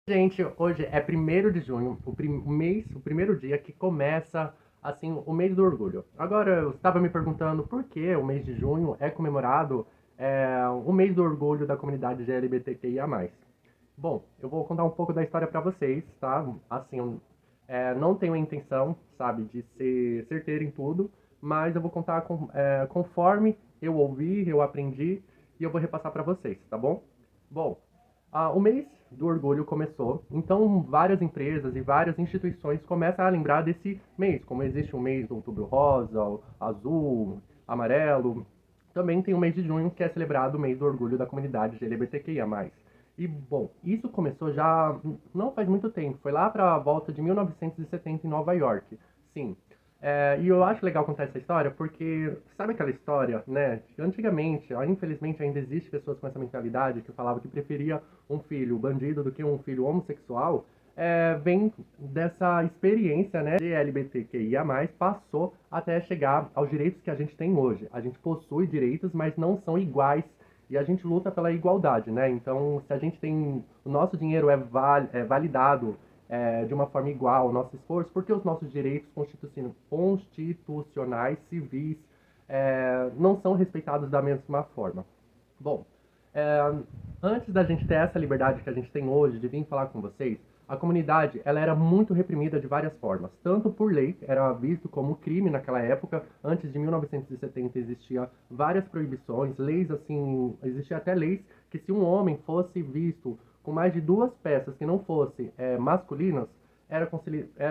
Gente, hoje é 1º de junho, o primeiro dia que começa, assim, o mês do orgulho. Agora, eu estava me perguntando por que o mês de junho é comemorado o mês do orgulho da comunidade LGBTQIA+. Bom, eu vou contar um pouco da história para vocês, tá? Assim, não tenho a intenção, sabe, de ser certeiro em tudo, mas eu vou contar conforme eu ouvi, eu aprendi e eu vou repassar para vocês, tá bom? Bom, o mês do orgulho começou, então várias empresas e várias instituições começam a lembrar desse mês, como existe um mês do outubro rosa, o azul, amarelo, também tem o mês de junho que é celebrado o mês do orgulho da comunidade LGBTQIA+. E, bom, isso começou já não faz muito tempo, foi lá para a volta de 1970 em Nova York. Sim. E eu acho legal contar essa história porque, sabe aquela história, né? Que antigamente, infelizmente ainda existe pessoas com essa mentalidade que falavam que preferia um filho bandido do que um filho homossexual. Vem dessa experiência, né, de LGBTQIA+, passou até chegar aos direitos que a gente tem hoje. A gente possui direitos, mas não são iguais e a gente luta pela igualdade, né? Então, se a gente tem. O nosso dinheiro é validado de uma forma igual, o nosso esforço, porque os nossos direitos constitucionais, civis, não são respeitados da mesma forma. Bom, é, antes da gente ter essa liberdade que a gente tem hoje de vir falar com vocês, a comunidade ela era muito reprimida de várias formas. Tanto por lei, era visto como crime naquela época. Antes de 1970 existia várias proibições, leis assim, existia até leis que se um homem fosse visto com mais de duas peças que não fossem masculinas, era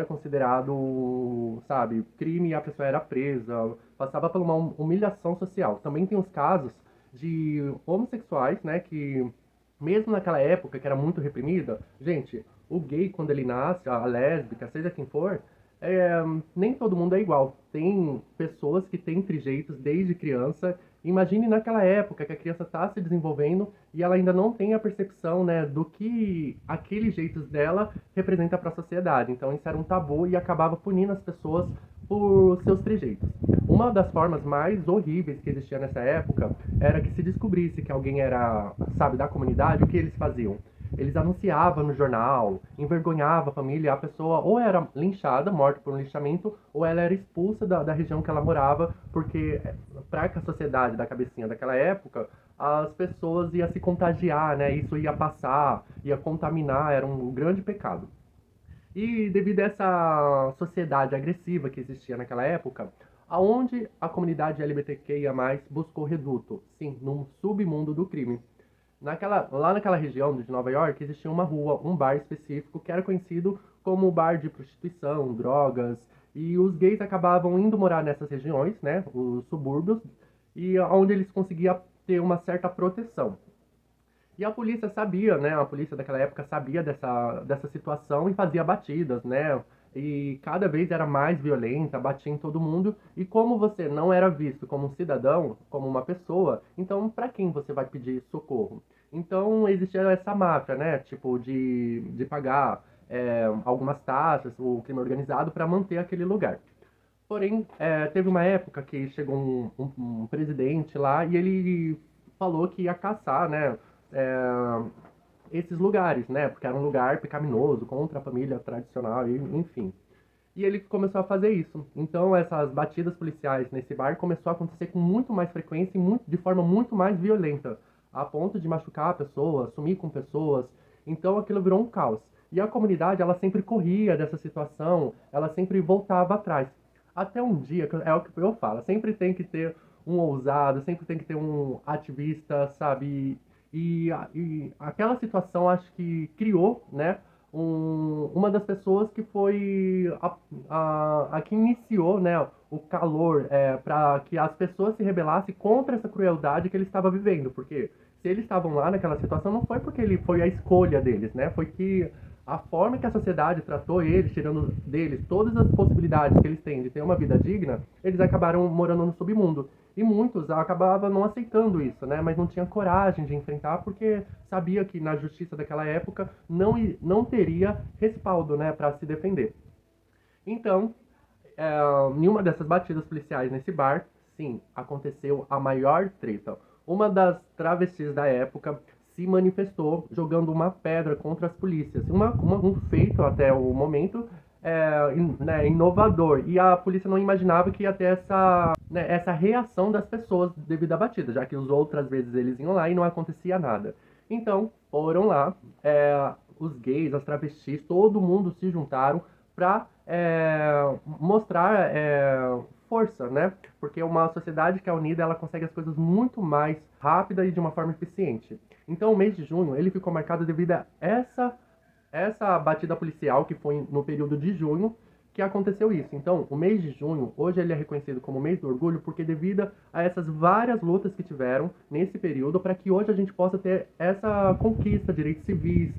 considerado, sabe, crime e a pessoa era presa, passava por uma humilhação social. Também tem os casos de homossexuais, né, que mesmo naquela época que era muito reprimida, gente, o gay quando ele nasce, a lésbica, seja quem for, é, nem todo mundo é igual. Tem pessoas que têm trejeitos desde criança. Imagine naquela época que a criança está se desenvolvendo e ela ainda não tem a percepção, né, do que aqueles jeitos dela representa para a sociedade. Então isso era um tabu e acabava punindo as pessoas por seus trejeitos. Uma das formas mais horríveis que existia nessa época era que se descobrisse que alguém era, sabe, da comunidade, o que eles faziam? Eles anunciavam no jornal, envergonhava a família, a pessoa ou era linchada, morta por um linchamento, ou ela era expulsa da região que ela morava, porque para a sociedade da cabecinha daquela época, as pessoas iam se contagiar, né? Isso ia passar, ia contaminar, era um grande pecado. E devido a essa sociedade agressiva que existia naquela época, aonde a comunidade LGBTQIA+, buscou reduto? Sim, num submundo do crime. Lá naquela região de Nova York existia uma rua, um bar específico que era conhecido como bar de prostituição, drogas, e os gays acabavam indo morar nessas regiões, né, os subúrbios, e onde eles conseguiam ter uma certa proteção. E a polícia sabia, né? A polícia daquela época sabia dessa situação e fazia batidas, né? E cada vez era mais violenta, batia em todo mundo. E como você não era visto como um cidadão, como uma pessoa, então para quem você vai pedir socorro? Então existia essa máfia, né? Tipo, de pagar algumas taxas, o crime organizado, para manter aquele lugar. Porém, teve uma época que chegou um presidente lá e ele falou que ia caçar, né, esses lugares, né, porque era um lugar pecaminoso contra a família tradicional, e, enfim. E ele começou a fazer isso. Então, essas batidas policiais nesse bar começou a acontecer com muito mais frequência e de forma muito mais violenta, a ponto de machucar pessoas, sumir com pessoas. Então, aquilo virou um caos. E a comunidade, ela sempre corria dessa situação, ela sempre voltava atrás. Até um dia, é o que eu falo, sempre tem que ter um ousado, sempre tem que ter um ativista, sabe? E aquela situação acho que criou, né, uma das pessoas que foi a que iniciou, né, o calor para que as pessoas se rebelassem contra essa crueldade que ele estava vivendo, porque se eles estavam lá naquela situação não foi porque ele foi a escolha deles, né, foi que a forma que a sociedade tratou eles, tirando deles todas as possibilidades que eles têm de ter uma vida digna, eles acabaram morando no submundo. E muitos acabavam não aceitando isso, né? Mas não tinha coragem de enfrentar porque sabia que na justiça daquela época não teria respaldo, né, para se defender. Então, em uma dessas batidas policiais nesse bar, sim, aconteceu a maior treta. Uma das travestis da época se manifestou jogando uma pedra contra as polícias. Um feito até o momento né, inovador. E a polícia não imaginava que ia ter essa reação das pessoas devido à batida, já que as outras vezes eles iam lá e não acontecia nada. Então, foram lá, os gays, as travestis, todo mundo se juntaram para mostrar força, né? Porque uma sociedade que é unida, ela consegue as coisas muito mais rápida e de uma forma eficiente. Então, o mês de junho, ele ficou marcado devido a essa batida policial, que foi no período de junho, que aconteceu isso. Então, o mês de junho, hoje ele é reconhecido como mês do orgulho, porque devido a essas várias lutas que tiveram nesse período, para que hoje a gente possa ter essa conquista, direitos civis,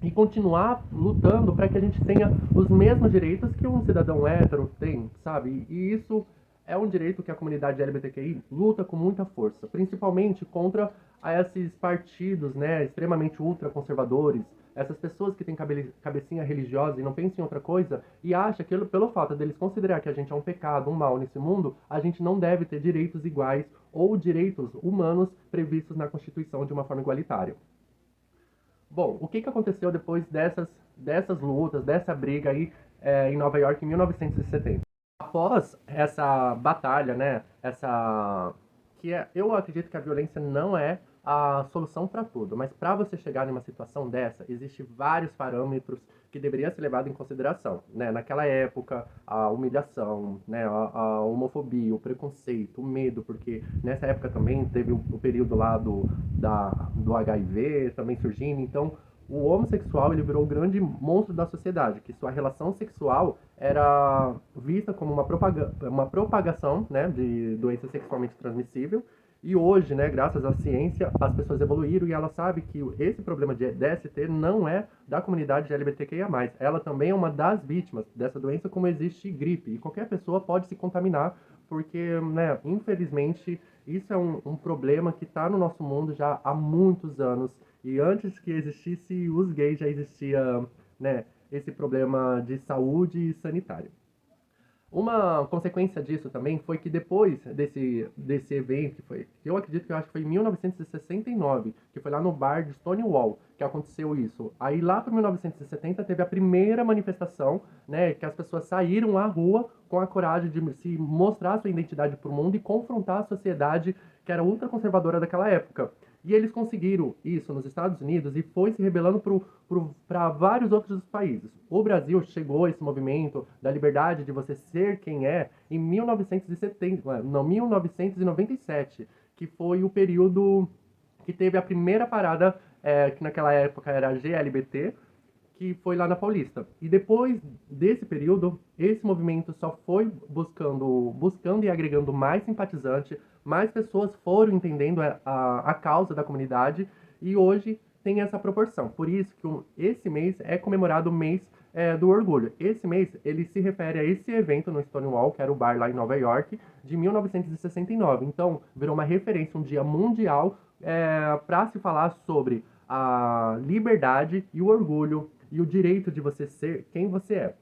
e continuar lutando para que a gente tenha os mesmos direitos que um cidadão hétero tem, sabe? E isso é um direito que a comunidade LGBTQI luta com muita força, principalmente contra esses partidos, né, extremamente ultraconservadores, essas pessoas que têm cabecinha religiosa e não pensam em outra coisa e acham que pelo fato deles considerar que a gente é um pecado, um mal nesse mundo, a gente não deve ter direitos iguais ou direitos humanos previstos na Constituição de uma forma igualitária. Bom, o que aconteceu depois dessas lutas, dessa briga aí em Nova York em 1970? Após essa batalha, né, eu acredito que a violência não é a solução para tudo, mas para você chegar numa situação dessa, existem vários parâmetros que deveriam ser levados em consideração, né? Naquela época, a humilhação, né, a homofobia, o preconceito, o medo, porque nessa época também teve o período lá do HIV também surgindo, então o homossexual ele virou o grande monstro da sociedade, que sua relação sexual era vista como uma propagação, né, de doença sexualmente transmissível. E hoje, né, graças à ciência, as pessoas evoluíram e elas sabem que esse problema de DST não é da comunidade LGBTQIA+. Ela também é uma das vítimas dessa doença, como existe gripe. E qualquer pessoa pode se contaminar, porque, né, infelizmente, isso é um problema que está no nosso mundo já há muitos anos. E antes que existisse os gays, já existia, né, esse problema de saúde sanitária. Uma consequência disso também foi que depois desse evento, eu acredito que eu acho que foi em 1969, que foi lá no bar de Stonewall que aconteceu isso. Aí lá para 1970 teve a primeira manifestação, né, que as pessoas saíram à rua com a coragem de se mostrar sua identidade para o mundo e confrontar a sociedade que era ultraconservadora daquela época. E eles conseguiram isso nos Estados Unidos e foi se rebelando para vários outros países. O Brasil chegou a esse movimento da liberdade de você ser quem é em 1970, não, 1997, que foi o período que teve a primeira parada, que naquela época era a GLBT, que foi lá na Paulista. E depois desse período, esse movimento só foi buscando e agregando mais simpatizante, mais pessoas foram entendendo a causa da comunidade e hoje tem essa proporção. Por isso que esse mês é comemorado o mês do orgulho. Esse mês ele se refere a esse evento no Stonewall, que era o bar lá em Nova York, de 1969. Então, virou uma referência, um dia mundial para se falar sobre a liberdade e o orgulho e o direito de você ser quem você é.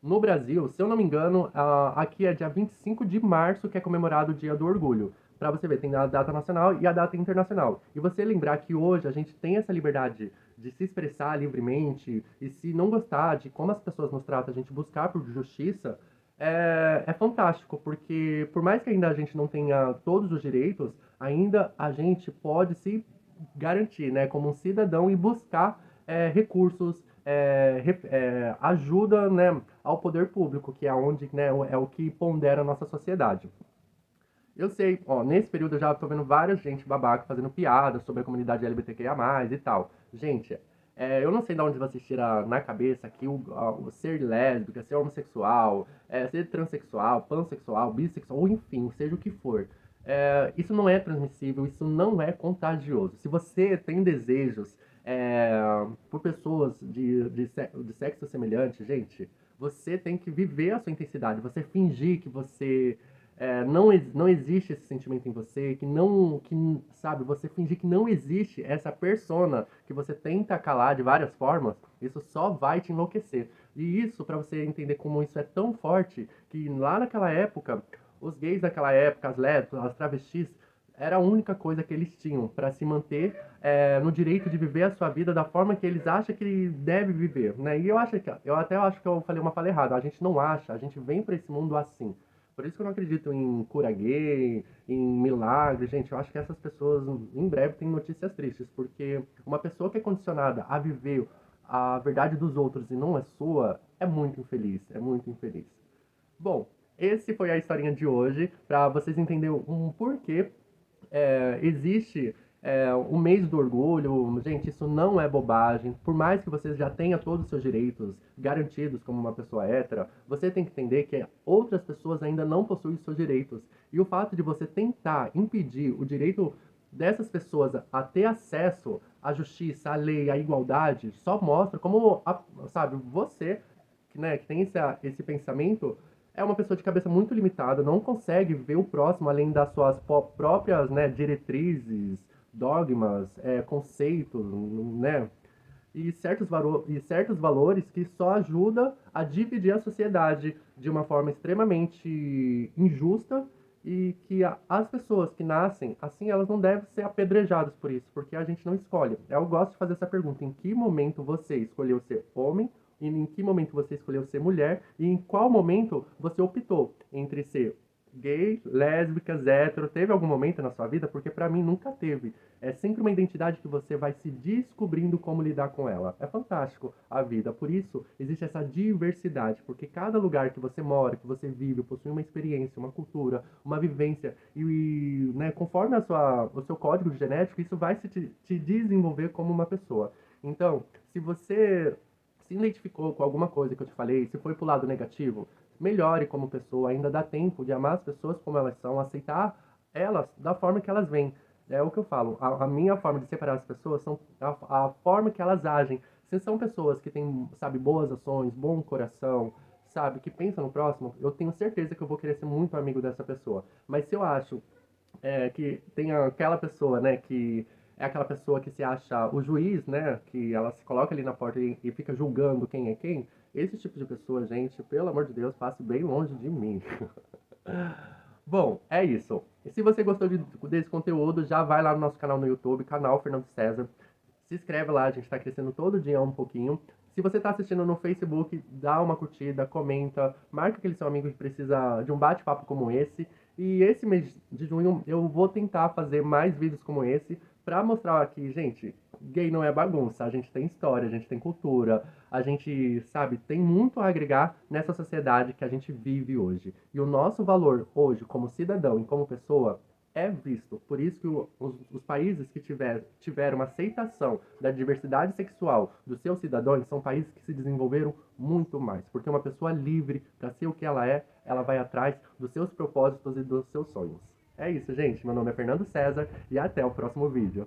No Brasil, se eu não me engano, aqui é dia 25 de março que é comemorado o Dia do Orgulho. Para você ver, tem a data nacional e a data internacional. E você lembrar que hoje a gente tem essa liberdade de se expressar livremente e se não gostar de como as pessoas nos tratam, a gente buscar por justiça, é fantástico, porque por mais que ainda a gente não tenha todos os direitos, ainda a gente pode se garantir, né, como um cidadão e buscar recursos, ajuda, né, ao poder público, que é onde, né, é o que pondera a nossa sociedade. Eu sei, ó, nesse período eu já tô vendo várias gente babaca fazendo piadas sobre a comunidade LGBTQIA+, e tal. Gente, eu não sei de onde vocês tiram na cabeça que o ser lésbica, ser homossexual, ser transexual, pansexual, bissexual, ou enfim, seja o que for. Isso não é transmissível, isso não é contagioso. Se você tem desejos por pessoas de sexo semelhante, gente, você tem que viver a sua intensidade, você fingir que você não existe esse sentimento em você, sabe, você fingir que não existe essa persona que você tenta calar de várias formas, isso só vai te enlouquecer. E isso, para você entender como isso é tão forte, que lá naquela época, os gays daquela época, as lésbicas, as travestis, era a única coisa que eles tinham para se manter no direito de viver a sua vida da forma que eles acham que ele deve viver, né? E eu até acho que eu falei uma fala errada. A gente não acha, a gente vem para esse mundo assim. Por isso que eu não acredito em cura gay, em milagre, gente. Eu acho que essas pessoas em breve têm notícias tristes, porque uma pessoa que é condicionada a viver a verdade dos outros e não a sua é muito infeliz, é muito infeliz. Bom, esse foi a historinha de hoje, para vocês entenderem um porquê existe o mês do orgulho. Gente, isso não é bobagem. Por mais que você já tenha todos os seus direitos garantidos como uma pessoa hétera, você tem que entender que outras pessoas ainda não possuem os seus direitos. E o fato de você tentar impedir o direito dessas pessoas a ter acesso à justiça, à lei, à igualdade, só mostra como, sabe, você, que tem esse pensamento, é uma pessoa de cabeça muito limitada, não consegue ver o próximo além das suas próprias, né, diretrizes, dogmas, conceitos, né? E certos valores que só ajudam a dividir a sociedade de uma forma extremamente injusta e que as pessoas que nascem assim, elas não devem ser apedrejadas por isso, porque a gente não escolhe. Eu gosto de fazer essa pergunta: em que momento você escolheu ser homem? E em que momento você escolheu ser mulher? E em qual momento você optou entre ser gay, lésbicas, hétero? Teve algum momento na sua vida? Porque pra mim nunca teve. É sempre uma identidade que você vai se descobrindo como lidar com ela. É fantástico a vida. Por isso existe essa diversidade, porque cada lugar que você mora, que você vive, possui uma experiência, uma cultura, uma vivência e, né, conforme o seu código genético, isso vai te desenvolver como uma pessoa. Então, se você se identificou com alguma coisa que eu te falei, se foi pro lado negativo, melhore como pessoa. Ainda dá tempo de amar as pessoas como elas são, aceitar elas da forma que elas vêm. É o que eu falo. A minha forma de separar as pessoas são a forma que elas agem. Se são pessoas que têm, sabe, boas ações, bom coração, sabe, que pensam no próximo, eu tenho certeza que eu vou querer ser muito amigo dessa pessoa. Mas se eu acho que tem aquela pessoa, né, que é aquela pessoa que se acha o juiz, né, que ela se coloca ali na porta e fica julgando quem é quem, esse tipo de pessoa, gente, pelo amor de Deus, passe bem longe de mim. Bom, é isso. E se você gostou desse conteúdo, já vai lá no nosso canal no YouTube, canal Fernando César. Se inscreve lá, a gente está crescendo todo dia um pouquinho. Se você está assistindo no Facebook, dá uma curtida, comenta, marca aquele seu amigo que precisa de um bate-papo como esse. E esse mês de junho eu vou tentar fazer mais vídeos como esse para mostrar que, gente, gay não é bagunça. A gente tem história, a gente tem cultura, a gente, sabe, tem muito a agregar nessa sociedade que a gente vive hoje. E o nosso valor hoje, como cidadão e como pessoa, é visto. Por isso que os países que tiveram uma aceitação da diversidade sexual dos seus cidadãos são países que se desenvolveram muito mais. Porque uma pessoa livre, para ser o que ela é, ela vai atrás dos seus propósitos e dos seus sonhos. É isso, gente. Meu nome é Fernando César e até o próximo vídeo.